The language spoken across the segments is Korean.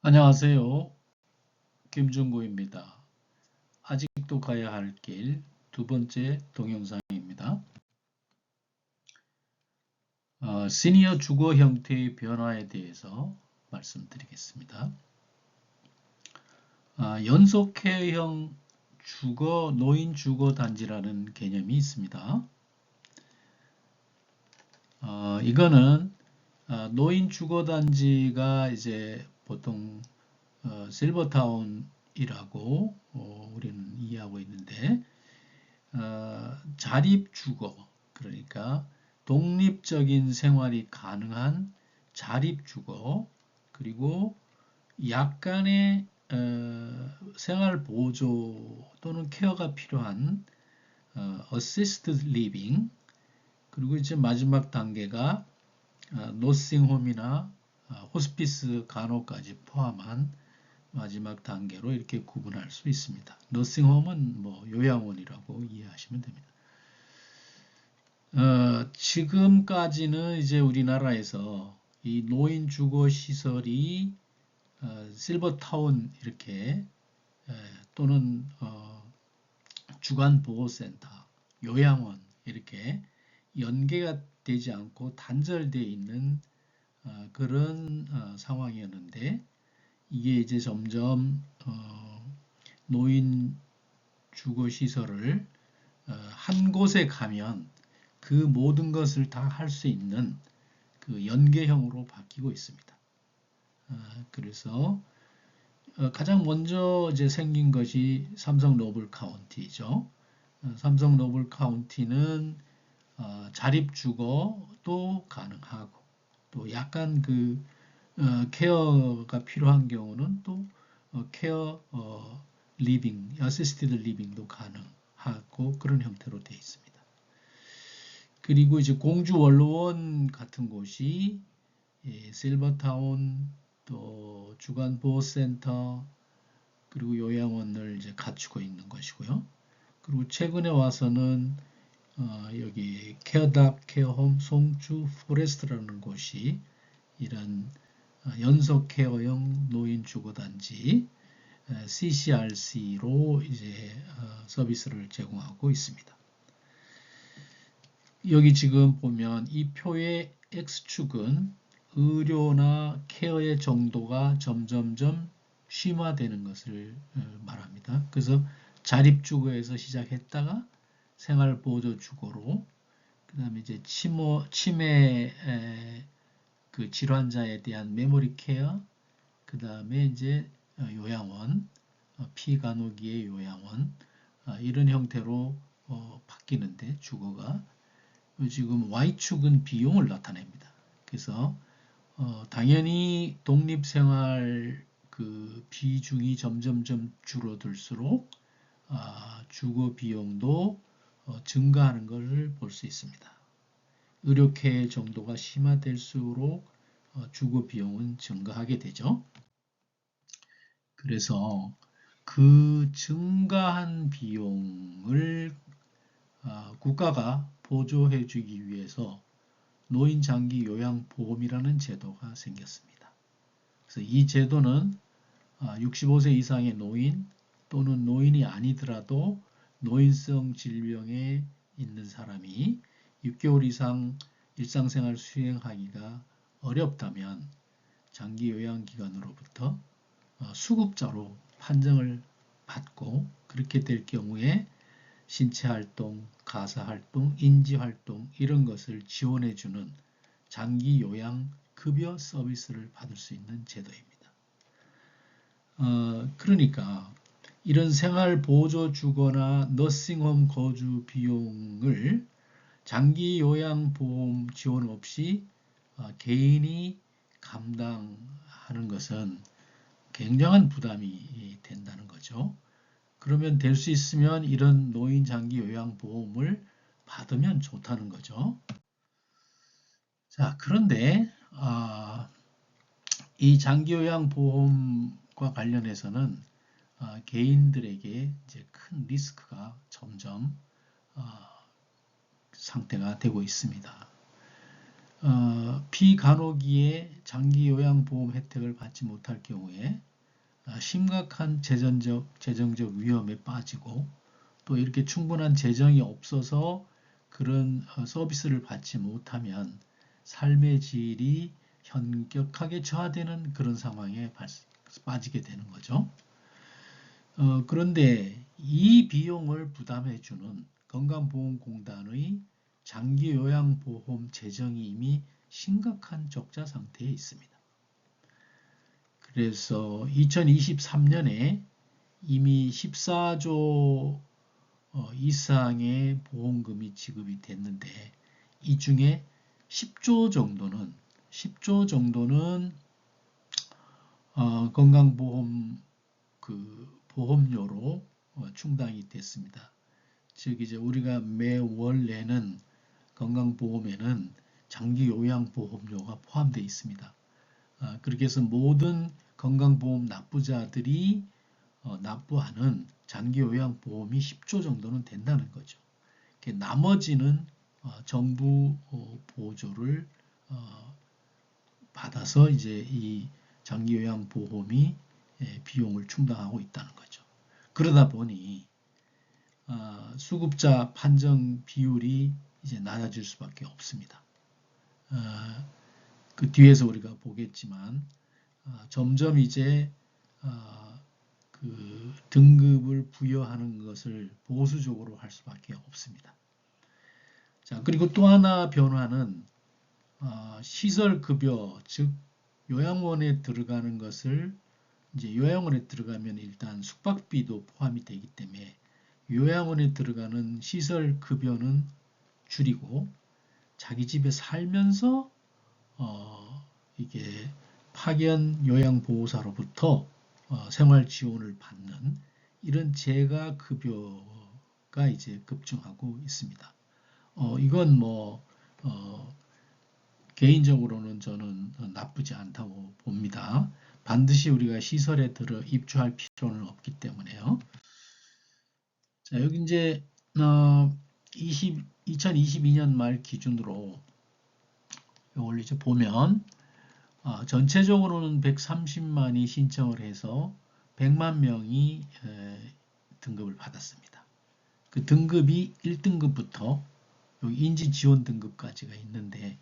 안녕하세요. 김준구입니다. 아직도 가야 할 길 두 번째 동영상입니다. 시니어 주거 형태의 변화에 대해서 말씀드리겠습니다. 연속 케어형 노인 주거 단지라는 개념이 있습니다. 이거는 노인 주거 단지가 이제 보통 실버타운이라고 우리는 이해하고 있는데 자립주거, 그러니까 독립적인 생활이 가능한 자립주거, 그리고 약간의 생활 보조 또는 케어가 필요한 assisted living, 그리고 이제 마지막 단계가 노싱홈이나 호스피스 간호까지 포함한 마지막 단계로 이렇게 구분할 수 있습니다. 너싱홈은 뭐 요양원이라고 이해하시면 됩니다. 지금까지는 이제 우리나라에서 이 노인 주거 시설이 실버타운 이렇게 또는 주간보호센터, 요양원 이렇게 연계가 되지 않고 단절되어 있는 그런 상황이었는데, 이게 이제 점점 노인 주거 시설을 한 곳에 가면 그 모든 것을 다 할 수 있는 그 연계형으로 바뀌고 있습니다. 그래서 가장 먼저 이제 생긴 것이 삼성 노블 카운티죠. 삼성 노블 카운티는 자립주거도 가능하고, 또 약간 그 케어가 필요한 경우는 또 케어 리빙, 어시스티드 리빙도 가능하고 그런 형태로 되어 있습니다. 그리고 이제 공주 원로원 같은 곳이 실버타운, 또 주간보호센터, 그리고 요양원을 이제 갖추고 있는 것이고요. 그리고 최근에 와서는 여기 케어답 케어홈 송주 포레스트라는 곳이 이런 연속 케어형 노인 주거단지 CCRC로 이제 서비스를 제공하고 있습니다. 여기 지금 보면 이 표의 X축은 의료나 케어의 정도가 점점점 심화되는 것을 말합니다. 그래서 자립주거에서 시작했다가 생활보조주거로, 그 다음에 이제 치매 그 질환자에 대한 메모리 케어, 그 다음에 이제 요양원, 피간호기의 요양원, 이런 형태로 바뀌는데, 주거가 지금 Y축은 비용을 나타냅니다. 그래서 당연히 독립생활 그 비중이 점점점 줄어들수록 주거 비용도 증가하는 것을 볼 수 있습니다. 의료케어 정도가 심화될수록 주거 비용은 증가하게 되죠. 그래서 그 증가한 비용을 국가가 보조해 주기 위해서 노인장기 요양보험이라는 제도가 생겼습니다. 그래서 이 제도는 65세 이상의 노인 또는 노인이 아니더라도 노인성 질병에 있는 사람이 6개월 이상 일상생활 수행하기가 어렵다면 장기 요양기관으로부터 수급자로 판정을 받고, 그렇게 될 경우에 신체활동, 가사활동, 인지활동 이런 것을 지원해주는 장기 요양 급여 서비스를 받을 수 있는 제도입니다. 그러니까 이런 생활보조주거나 너싱홈 거주 비용을 장기 요양보험 지원 없이 개인이 감당하는 것은 굉장한 부담이 된다는 거죠. 그러면 될 수 있으면 이런 노인 장기 요양보험을 받으면 좋다는 거죠. 자, 그런데 이 장기 요양보험과 관련해서는 개인들에게 이제 큰 리스크가 점점 상태가 되고 있습니다. 피간호기에 장기요양보험 혜택을 받지 못할 경우에 심각한 재정적 위험에 빠지고 또 이렇게 충분한 재정이 없어서 그런 서비스를 받지 못하면 삶의 질이 현격하게 저하되는 그런 상황에 빠지게 되는 거죠. 그런데 이 비용을 부담해주는 건강보험공단의 장기요양보험 재정이 이미 심각한 적자 상태에 있습니다. 그래서 2023년에 이미 14조 이상의 보험금이 지급이 됐는데 이 중에 10조 정도는 건강보험 보험료로 충당이 됐습니다. 즉 이제 우리가 매월 내는 건강보험에는 장기요양보험료가 포함되어 있습니다. 그렇게 해서 모든 건강보험 납부자들이 납부하는 장기요양보험이 10조 정도는 된다는 거죠. 나머지는 정부 보조를 받아서 이제 이 장기요양보험이 비용을 충당하고 있다는 거죠. 그러다 보니 수급자 판정 비율이 이제 낮아질 수밖에 없습니다. 그 뒤에서 우리가 보겠지만 점점 이제 그 등급을 부여하는 것을 보수적으로 할 수밖에 없습니다. 자, 그리고 또 하나 변화는 시설급여, 즉 요양원에 들어가는 것을 이제 요양원에 들어가면 일단 숙박비도 포함이 되기 때문에 요양원에 들어가는 시설급여는 줄이고 자기 집에 살면서 이게 파견 요양보호사로부터 생활 지원을 받는 이런 재가급여가 이제 급증하고 있습니다. 이건 뭐 개인적으로는 저는 나쁘지 않다고 봅니다. 반드시 우리가 시설에 들어 입주할 필요는 없기 때문에요. 자, 여기 이제 2022년 말 기준으로 이걸 이제 보면 전체적으로는 130만이 신청을 해서 100만 명이 등급을 받았습니다. 그 등급이 1등급부터 여기 인지 지원 등급까지가 있는데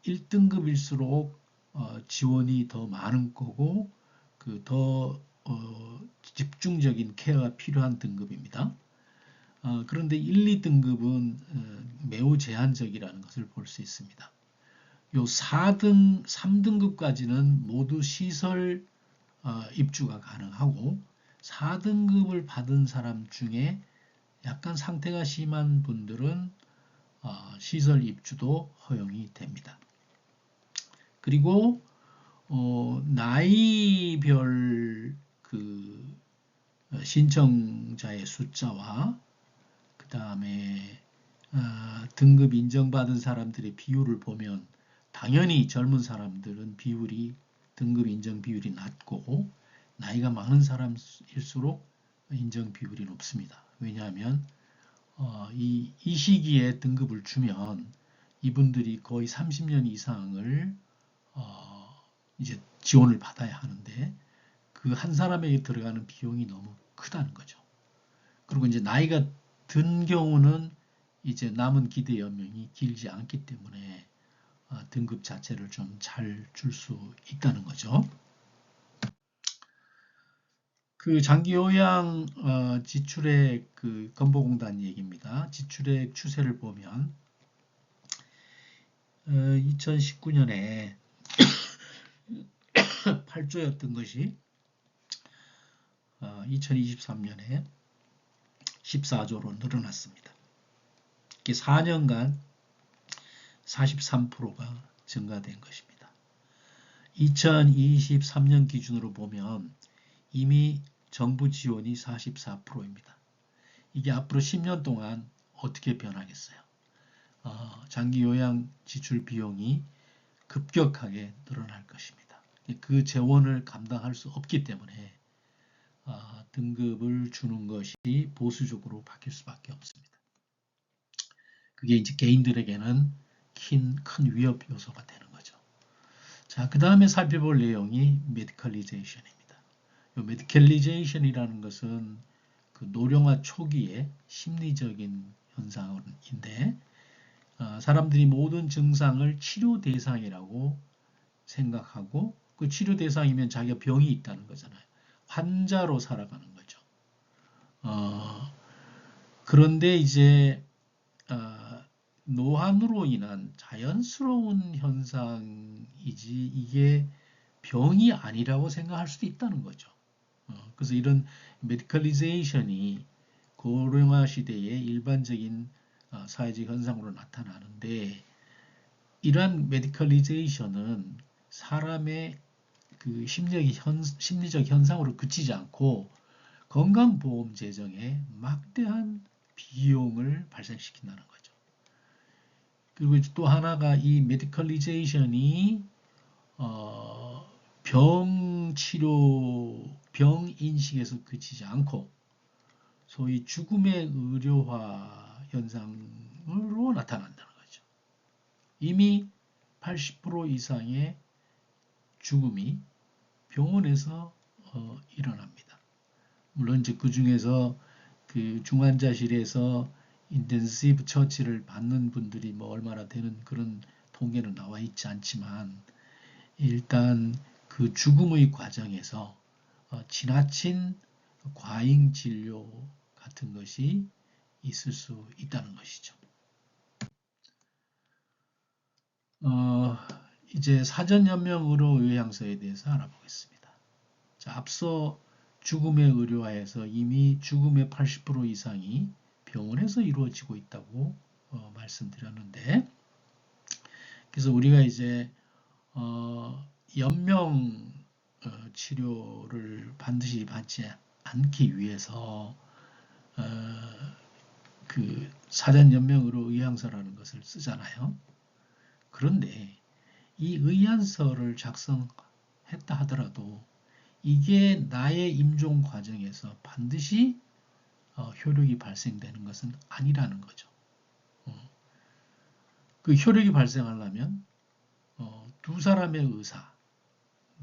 1등급일수록 지원이 더 많은 거고 그 더 집중적인 케어가 필요한 등급입니다. 그런데 1, 2등급은 매우 제한적이라는 것을 볼 수 있습니다. 요 3등급까지는 모두 시설 입주가 가능하고 4등급을 받은 사람 중에 약간 상태가 심한 분들은 시설 입주도 허용이 됩니다. 그리고 나이별 그 신청자의 숫자와 그 다음에 등급 인정받은 사람들의 비율을 보면 당연히 젊은 사람들은 등급 인정 비율이 낮고 나이가 많은 사람일수록 인정 비율이 높습니다. 왜냐하면 이 시기에 등급을 주면 이분들이 거의 30년 이상을 이제 지원을 받아야 하는데 그 한 사람에게 들어가는 비용이 너무 크다는 거죠. 그리고 이제 나이가 든 경우는 이제 남은 기대 연명이 길지 않기 때문에 등급 자체를 좀 잘 줄 수 있다는 거죠. 그 장기요양 지출액 그 건보공단 얘기입니다. 지출액 추세를 보면 2019년에 8조였던 것이 2023년에 14조로 늘어났습니다. 이게 4년간 43%가 증가된 것입니다. 2023년 기준으로 보면 이미 정부 지원이 44%입니다. 이게 앞으로 10년 동안 어떻게 변하겠어요? 장기요양 지출 비용이 급격하게 늘어날 것입니다. 그 재원을 감당할 수 없기 때문에 등급을 주는 것이 보수적으로 바뀔 수밖에 없습니다. 그게 이제 개인들에게는 큰 위협 요소가 되는 거죠. 자, 그 다음에 살펴볼 내용이 메디컬리제이션입니다. 이 메디컬리제이션이라는 것은 그 노령화 초기의 심리적인 현상인데 사람들이 모든 증상을 치료 대상이라고 생각하고 그 치료 대상이면 자기가 병이 있다는 거잖아요. 환자로 살아가는 거죠. 그런데 이제 노환으로 인한 자연스러운 현상이지 이게 병이 아니라고 생각할 수도 있다는 거죠. 그래서 이런 메디컬리제이션이 고령화 시대의 일반적인 사회적 현상으로 나타나는데 이러한 메디컬리제이션은 사람의 그 심리적 현상으로 그치지 않고 건강보험 재정에 막대한 비용을 발생시킨다는 거죠. 그리고 또 하나가 이 메디컬리제이션이 병 인식에서 그치지 않고 소위 죽음의 의료화 현상으로 나타난다는 거죠. 이미 80% 이상의 죽음이 병원에서 일어납니다. 물론 이제 그 중에서 그 중환자실에서 인텐시브 처치를 받는 분들이 뭐 얼마나 되는 그런 통계는 나와 있지 않지만 일단 그 죽음의 과정에서 지나친 과잉 진료 같은 것이 있을 수 있다는 것이죠. 이제 사전연명 의료 의향서에 대해서 알아보겠습니다. 자, 앞서 죽음의 의료화에서 이미 죽음의 80% 이상이 병원에서 이루어지고 있다고 말씀드렸는데, 그래서 우리가 이제 연명 치료를 반드시 받지 않기 위해서 그 사전연명 의료 의향서라는 것을 쓰잖아요. 그런데 이 의향서를 작성했다 하더라도 이게 나의 임종 과정에서 반드시 효력이 발생되는 것은 아니라는 거죠. 그 효력이 발생하려면 두 사람의 의사,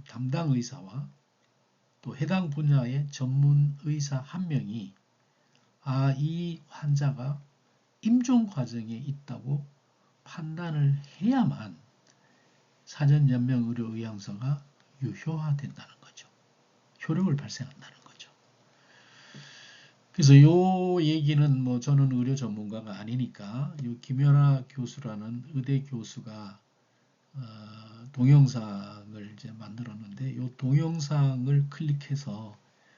담당 의사와 또 해당 분야의 전문 의사 한 명이 이 환자가 임종 과정에 있다고 판단을 해야만 사전연명 의료 의향서가 유효화된다는 거죠. 효력을 발생한다는 거죠. 그래서 이 얘기는 뭐 저는 의료 전문가가 아니니까 이 김연아 교수라는 의대 교수가 동영상을 이제 만들었는데 이 동영상을 클릭해서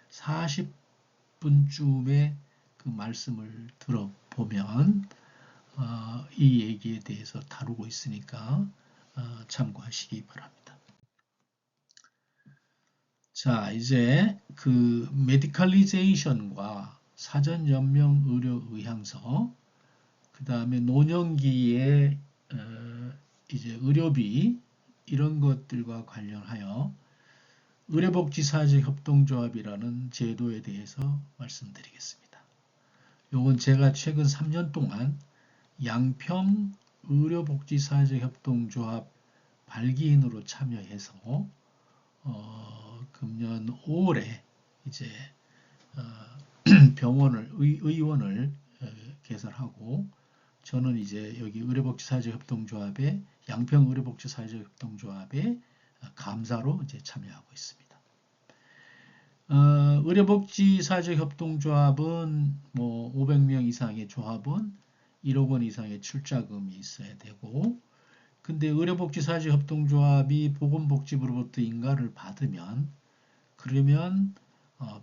40분쯤의 그 말씀을 들어보면 이 얘기에 대해서 다루고 있으니까 참고하시기 바랍니다. 자, 이제 그 메디컬리제이션과 사전연명 의료 의향서, 그 다음에 노년기의 이제 의료비 이런 것들과 관련하여 의료복지사회적 협동조합이라는 제도에 대해서 말씀드리겠습니다. 요건 제가 최근 3년 동안 양평 의료복지사회적 협동조합 발기인으로 참여해서 금년 5월에 이제 의원을 개설하고 저는 이제 여기 의료복지사회적 협동조합의 양평 의료복지사회적 협동조합의 감사로 이제 참여하고 있습니다. 의료복지사회적 협동조합은 뭐 500명 이상의 조합은 1억 원 이상의 출자금이 있어야 되고, 근데 의료복지사회적 협동조합이 보건복지부로부터 인가를 받으면 그러면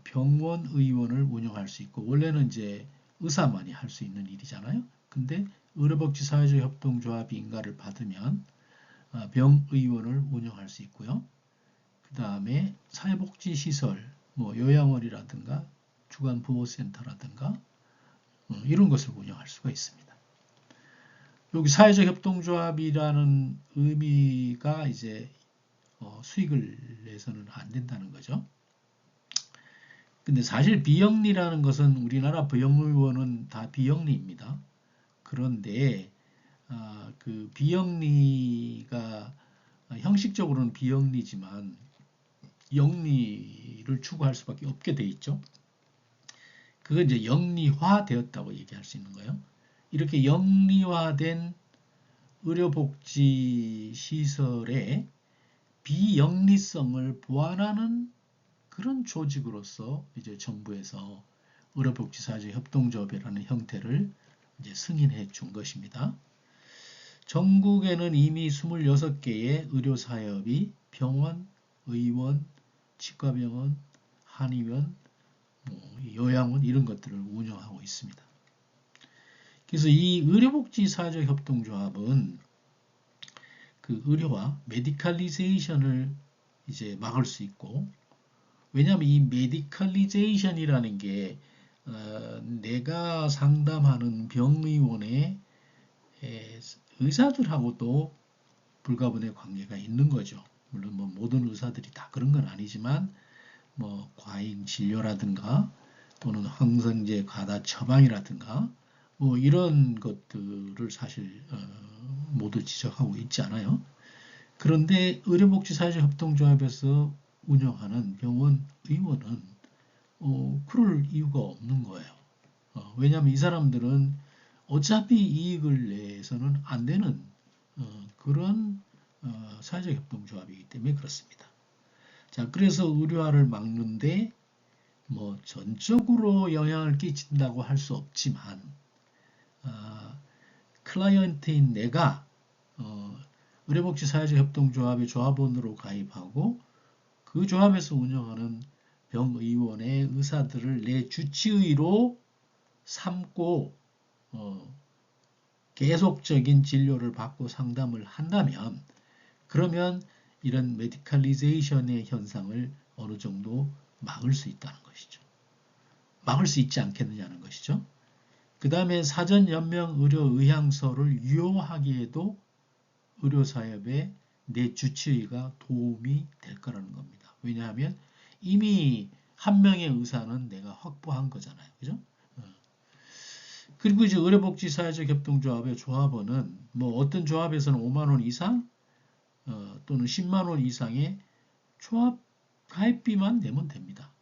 병원 의원을 운영할 수 있고, 원래는 이제 의사만이 할 수 있는 일이잖아요. 근데 의료복지사회적 협동조합이 인가를 받으면 병의원을 운영할 수 있고요. 그 다음에 사회복지시설, 뭐 요양원이라든가 주간보호센터라든가 이런 것을 운영할 수가 있습니다. 여기 사회적 협동조합이라는 의미가 이제 수익을 내서는 안 된다는 거죠. 근데 사실 비영리라는 것은 우리나라 병의원은 다 비영리입니다. 그런데 그 비영리가 형식적으로는 비영리지만 영리를 추구할 수밖에 없게 돼 있죠. 그건 이제 영리화되었다고 얘기할 수 있는 거예요. 이렇게 영리화된 의료복지 시설의 비영리성을 보완하는 그런 조직으로서 이제 정부에서 의료복지사회적 협동조합이라는 형태를 이제 승인해 준 것입니다. 전국에는 이미 26개의 의료사협이 병원, 의원, 치과병원, 한의원, 요양원 이런 것들을 운영하고 있습니다. 그래서 이 의료복지사회적 협동조합은 그 의료와 메디컬리제이션을 이제 막을 수 있고, 왜냐하면 이 메디컬리제이션이라는 게 내가 상담하는 병의원의 의사들하고도 불가분의 관계가 있는 거죠. 물론 뭐 모든 의사들이 다 그런 건 아니지만 뭐 과잉 진료라든가 또는 항생제 과다 처방이라든가 뭐 이런 것들을 사실 모두 지적하고 있지 않아요. 그런데 의료복지사회적 협동조합에서 운영하는 병원 의원은 그럴 이유가 없는 거예요. 왜냐하면 이 사람들은 어차피 이익을 내서는 안 되는 그런 사회적 협동조합이기 때문에 그렇습니다. 자, 그래서 의료화를 막는데 뭐 전적으로 영향을 끼친다고 할 수 없지만 클라이언트인 내가 의료복지사회적 협동조합의 조합원으로 가입하고 그 조합에서 운영하는 병의원의 의사들을 내 주치의로 삼고 계속적인 진료를 받고 상담을 한다면 그러면 이런 메디컬리제이션의 현상을 어느 정도 막을 수 있다는 것이죠. 막을 수 있지 않겠느냐는 것이죠. 그 다음에 사전연명의료의향서를 유효하기에도 의료사협의 내 주치의가 도움이 될 거라는 겁니다. 왜냐하면 이미 한 명의 의사는 내가 확보한 거잖아요. 그죠? 그리고 이제 의료복지사회적 협동조합의 조합원은 뭐 어떤 조합에서는 5만 원 이상 또는 10만 원 이상의 조합 가입비만 내면 됩니다.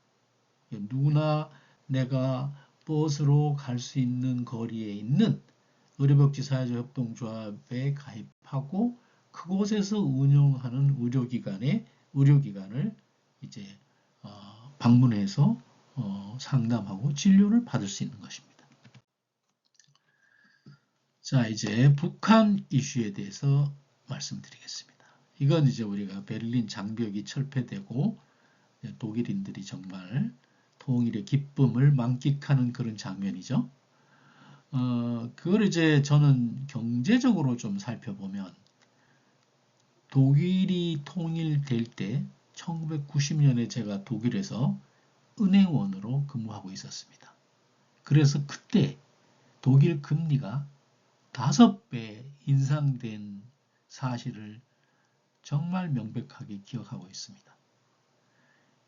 누구나 내가 버스로 갈 수 있는 거리에 있는 의료복지사회적 협동조합에 가입하고 그곳에서 운영하는 의료기관을 이제 방문해서 상담하고 진료를 받을 수 있는 것입니다. 자, 이제 북한 이슈에 대해서 말씀드리겠습니다. 이건 이제 우리가 베를린 장벽이 철폐되고 독일인들이 정말 통일의 기쁨을 만끽하는 그런 장면이죠. 그걸 이제 저는 경제적으로 좀 살펴보면 독일이 통일될 때 1990년에 제가 독일에서 은행원으로 근무하고 있었습니다. 그래서 그때 독일 금리가 5배 인상된 사실을 정말 명백하게 기억하고 있습니다.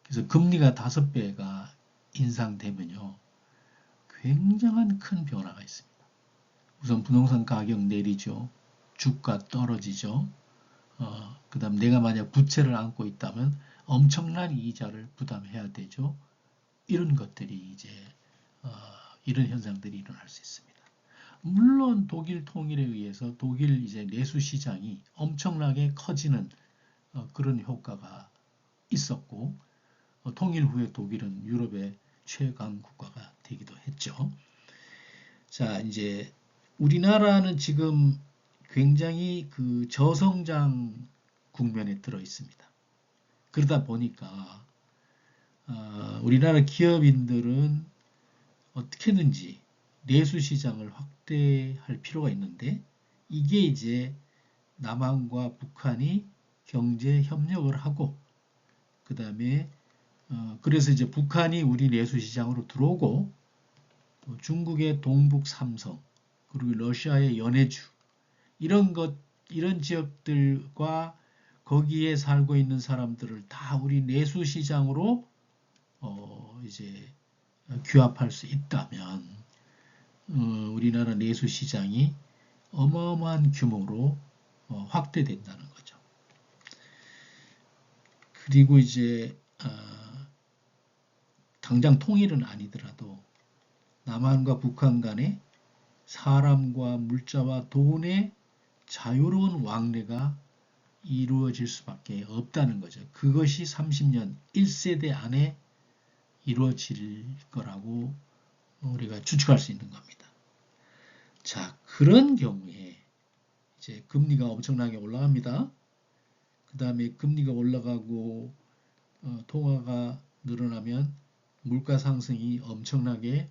그래서 금리가 5배가 인상되면요. 굉장한 큰 변화가 있습니다. 우선 부동산 가격 내리죠. 주가 떨어지죠. 그 다음 내가 만약 부채를 안고 있다면 엄청난 이자를 부담해야 되죠. 이런 것들이 이제 이런 현상들이 일어날 수 있습니다. 물론 독일 통일에 의해서 독일 이제 내수 시장이 엄청나게 커지는 그런 효과가 있었고 통일 후에 독일은 유럽의 최강 국가가 되기도 했죠. 자, 이제 우리나라는 지금 굉장히 그 저성장 국면에 들어 있습니다. 그러다 보니까 우리나라 기업인들은 어떻게든지 내수 시장을 확대할 필요가 있는데 이게 이제 남한과 북한이 경제 협력을 하고 그 다음에 그래서 이제 북한이 우리 내수 시장으로 들어오고 중국의 동북 삼성 그리고 러시아의 연해주 이런 지역들과 거기에 살고 있는 사람들을 다 우리 내수 시장으로 이제 규합할 수 있다면 우리나라 내수 시장이 어마어마한 규모로 확대된다는 거죠. 그리고 이제 당장 통일은 아니더라도 남한과 북한 간에 사람과 물자와 돈의 자유로운 왕래가 이루어질 수밖에 없다는 거죠. 그것이 30년 1세대 안에 이루어질 거라고 우리가 추측할 수 있는 겁니다. 자, 그런 경우에 이제 금리가 엄청나게 올라갑니다. 그 다음에 금리가 올라가고 통화가 늘어나면 물가 상승이 엄청나게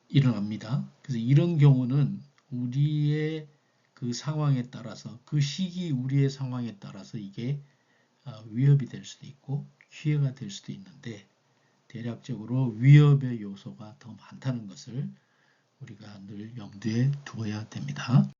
일어납니다. 그래서 이런 경우는 우리의 그 상황에 따라서 그 시기 우리의 상황에 따라서 이게 위협이 될 수도 있고 기회가 될 수도 있는데 대략적으로 위협의 요소가 더 많다는 것을 우리가 늘 염두에 두어야 됩니다.